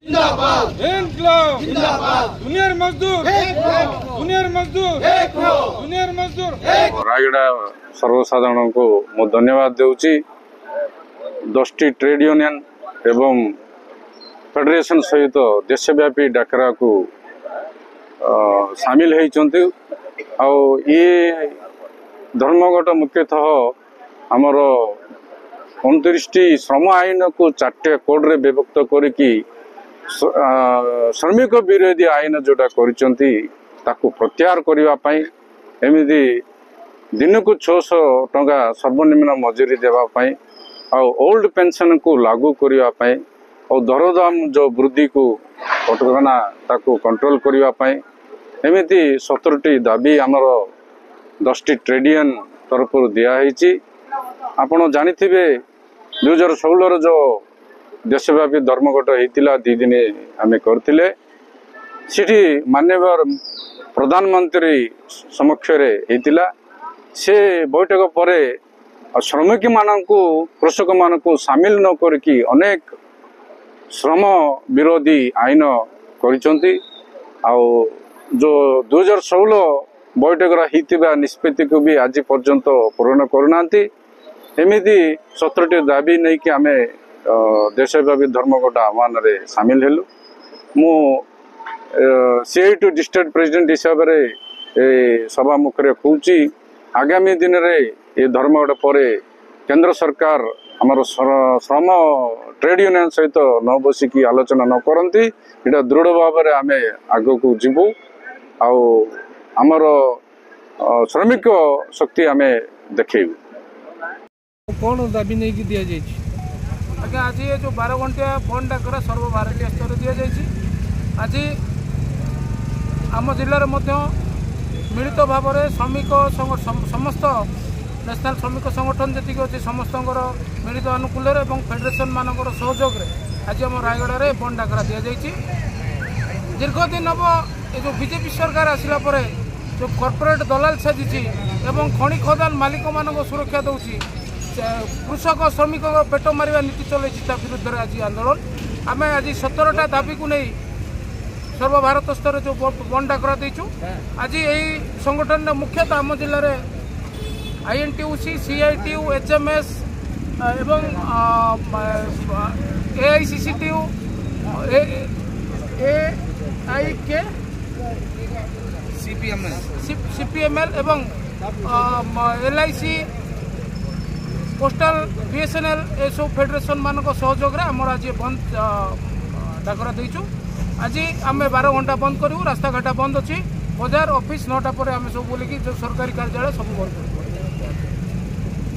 जिंदाबाद इनकलाब जिंदाबाद दुनियार मजदूर दुनियार मजदूर दुनियार मजदूर रायगड़ा सर्वसाधारण को मु धन्यवाद देउची 10टी ट्रेड यूनियन एवं फेडरेशन सहित देशव्यापी डाकरा को सामिल होती ये धर्मघट मुख्यतः आमर 29टी श्रम आईन को 4टे कोड रे विभक्त करिकी श्रमिक विरोधी आईन जोटा ताकू प्रत्याहार करने एमती दिन को 600 टंका सर्वनिम्न मजूरी देवाई ओल्ड पेंशन को लागू करने और दरदाम जो वृद्धि को कटकना ताकू कंट्रोल करने एमती 17टी दाबी आमर 10टी ट्रेड यूनियन तरफ दिखाई आपण जानिथिबे 2016 जो देशव्यापी धर्मघट होता 2 दिन आम करथिले सिटी माननीय प्रधानमंत्री समक्ष होता से बैठक पर श्रमिक मानू कृषक मानू सामिल न करके अनेक श्रम विरोधी आईन करिसंती जो 2016 बैठक होता निष्पत्ति को भी आज पर्यंत पूर्ण करना एमती 17टी दाबी नहीं कि आम देशव्यापी धर्मघट आह्वान रे सामिल हेलु मु CITU डिस्ट्रिक्ट प्रेसिडेंट हिसाब से सभा मुखरे कहूँ आगामी दिन रे ये धर्मघट पर केंद्र सरकार आमर श्रम ट्रेड यूनियन सहित न बसिकी आलोचना न करती इटा दृढ़ भाव में आम आग को जीवु आमर श्रमिक शक्ति आम देखू कौन दाबी नहीं कि दि जाए आज्ञा आज ये जो 12 घंटिया बंद डाकरा सर्वभारतीय स्तर दि जाए आज आम जिले में मिलित भाव में श्रमिक समस्त नेशनल श्रमिक संगठन जी अच्छे समस्त मिलित अनुकूल और फेडरेशन मान सहयोग आज आम रायगड़ा में बंद डाकरा दि जाए दीर्घ दिन हम ये जो बीजेपी सरकार आसला पर जो कॉर्पोरेट दलाल साजिश एवं खनि खदान मालिक मान सुरक्षा दूसरी कृषक श्रमिक पेट मारिया नीति चलती विरुद्ध में आज आंदोलन आम आज 17टा दाबी को नहीं सर्वभारत स्तर जो बंद डाकरा देचु आज यही संगठन मुख्यतः आम जिले में INTUC CITU HMS एवं AICCTU AIK CPML एवं LIC पोस्टल BSNL ए सब फेडरेशन मान सहयोग आम आज बंद डाकरा देचु आज आम 12 घंटा बंद करूँ रास्ता घाटा बंद अच्छी बाजार ऑफिस 9टा पर आम सब बोलिकी जो सरकारी कार्यालय सब बंद करूँ।